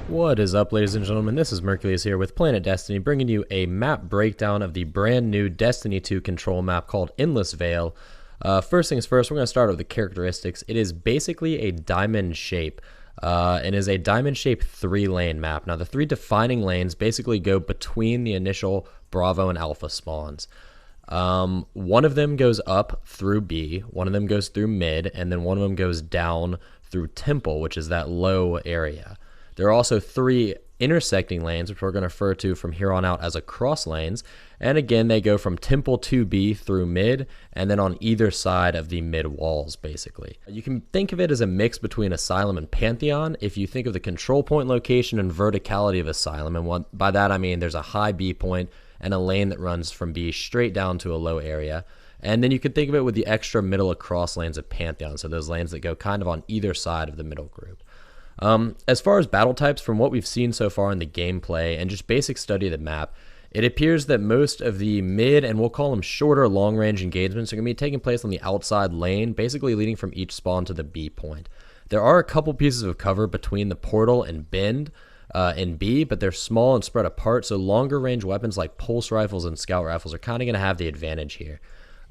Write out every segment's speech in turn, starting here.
What is up, ladies and gentlemen? This is Mercules here with Planet Destiny, bringing you a map breakdown of the brand new Destiny 2 control map called Endless Vale. First things first, we're going to start with the characteristics. It is basically a diamond shape, and is a diamond shape 3-lane map. Now, the 3 defining lanes basically go between the initial Bravo and Alpha spawns. One of them goes up through B, one of them goes through mid, and then one of them goes down through Temple, which is that low area. There are also 3 intersecting lanes, which we're going to refer to from here on out as a cross lanes. And again, they go from Temple to B through mid, and then on either side of the mid walls, basically. You can think of it as a mix between Asylum and Pantheon if you think of the control point location and verticality of Asylum. And by that I mean there's a high B point and a lane that runs from B straight down to a low area. And then you could think of it with the extra middle across lanes of Pantheon, so those lanes that go kind of on either side of the middle group. As far as battle types, from what we've seen so far in the gameplay and just basic study of the map, it appears that most of the mid and we'll call them shorter long-range engagements are going to be taking place on the outside lane, basically leading from each spawn to the B point. There are a couple pieces of cover between the portal and bend in B, but they're small and spread apart, so longer range weapons like pulse rifles and scout rifles are kind of going to have the advantage here.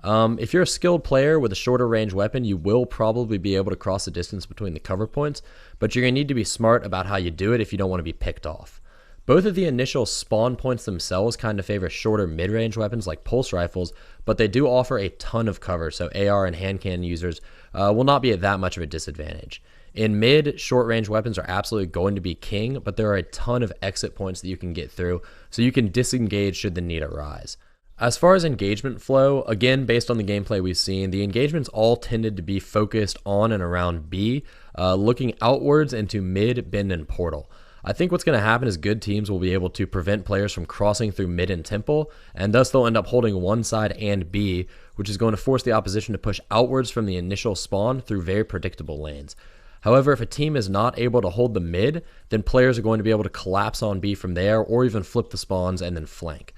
If you're a skilled player with a shorter range weapon, you will probably be able to cross the distance between the cover points, but you're going to need to be smart about how you do it if you don't want to be picked off. Both of the initial spawn points themselves kind of favor shorter mid-range weapons like pulse rifles, but they do offer a ton of cover, so AR and hand cannon users will not be at that much of a disadvantage. In mid, short-range weapons are absolutely going to be king, but there are a ton of exit points that you can get through, so you can disengage should the need arise. As far as engagement flow, again, based on the gameplay we've seen, the engagements all tended to be focused on and around B, looking outwards into mid, bend, and portal. I think what's going to happen is good teams will be able to prevent players from crossing through mid and temple, and thus they'll end up holding one side and B, which is going to force the opposition to push outwards from the initial spawn through very predictable lanes. However, if a team is not able to hold the mid, then players are going to be able to collapse on B from there, or even flip the spawns and then flank.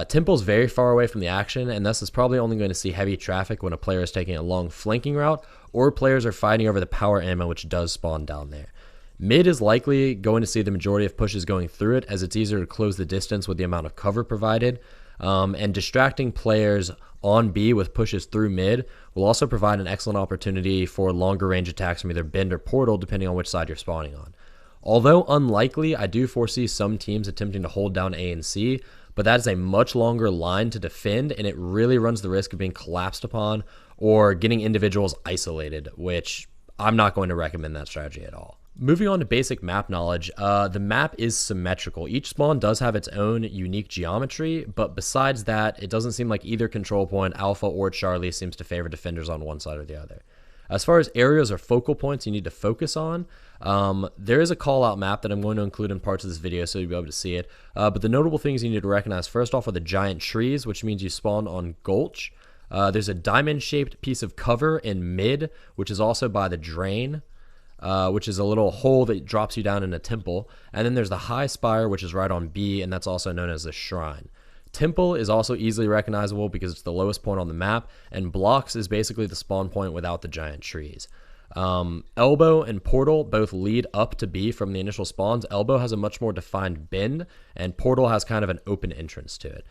Temple's very far away from the action, and thus is probably only going to see heavy traffic when a player is taking a long flanking route, or players are fighting over the power ammo, which does spawn down there. Mid is likely going to see the majority of pushes going through it, as it's easier to close the distance with the amount of cover provided, and distracting players on B with pushes through mid will also provide an excellent opportunity for longer range attacks from either bend or portal, depending on which side you're spawning on. Although unlikely, I do foresee some teams attempting to hold down A and C, but that is a much longer line to defend, and it really runs the risk of being collapsed upon or getting individuals isolated, which I'm not going to recommend that strategy at all. Moving on to basic map knowledge, the map is symmetrical. Each spawn does have its own unique geometry, but besides that, it doesn't seem like either control point, Alpha or Charlie, seems to favor defenders on one side or the other. As far as areas or focal points you need to focus on, there is a call-out map that I'm going to include in parts of this video so you'll be able to see it. But the notable things you need to recognize first off are the giant trees, which means you spawn on Gulch. There's a diamond-shaped piece of cover in mid, which is also by the drain, which is a little hole that drops you down in a temple. And then there's the high spire, which is right on B, and that's also known as the shrine. Temple is also easily recognizable because it's the lowest point on the map, and Blocks is basically the spawn point without the giant trees. Elbow and Portal both lead up to B from the initial spawns. Elbow has a much more defined bend, and Portal has kind of an open entrance to it.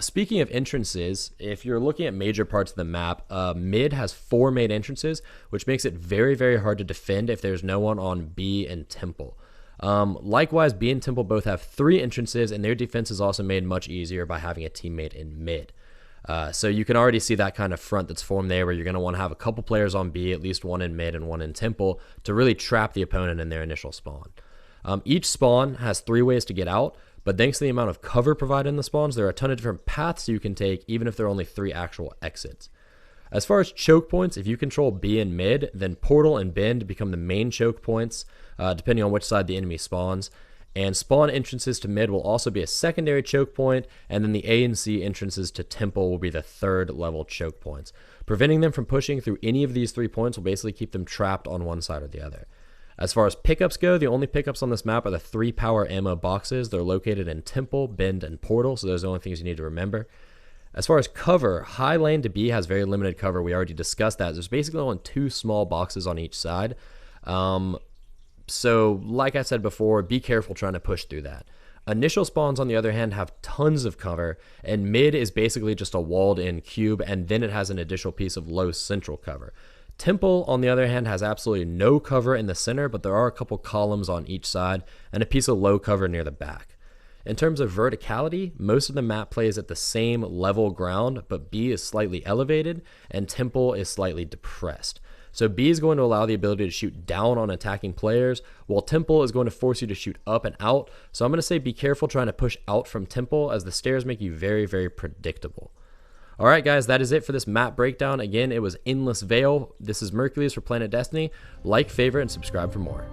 Speaking of entrances, if you're looking at major parts of the map, mid has 4 main entrances, which makes it very, very hard to defend if there's no one on B and Temple. Likewise, B and Temple both have 3 entrances, and their defense is also made much easier by having a teammate in mid. So you can already see that kind of front that's formed there, where you're going to want to have a couple players on B, at least one in mid and one in Temple, to really trap the opponent in their initial spawn. Each spawn has 3 ways to get out, but thanks to the amount of cover provided in the spawns, there are a ton of different paths you can take, even if there are only 3 actual exits. As far as choke points, if you control B and mid, then Portal and Bend become the main choke points, depending on which side the enemy spawns. And spawn entrances to mid will also be a secondary choke point, and then the A and C entrances to Temple will be the 3rd level choke points. Preventing them from pushing through any of these 3 points will basically keep them trapped on one side or the other. As far as pickups go, the only pickups on this map are the 3 power ammo boxes. They're located in Temple, Bend, and Portal, so those are the only things you need to remember. As far as cover, high lane to B has very limited cover. We already discussed that. There's basically only 2 small boxes on each side. So like I said before, be careful trying to push through that. Initial spawns, on the other hand, have tons of cover, and mid is basically just a walled in cube, and then it has an additional piece of low central cover. Temple, on the other hand, has absolutely no cover in the center, but there are a couple columns on each side and a piece of low cover near the back. In terms of verticality, most of the map plays at the same level ground, but B is slightly elevated and Temple is slightly depressed. So B is going to allow the ability to shoot down on attacking players, while Temple is going to force you to shoot up and out. So I'm going to say be careful trying to push out from Temple, as the stairs make you very, very predictable. Alright guys, that is it for this map breakdown. Again, it was Endless Vale. This is Mercules for Planet Destiny. Like, favorite, and subscribe for more.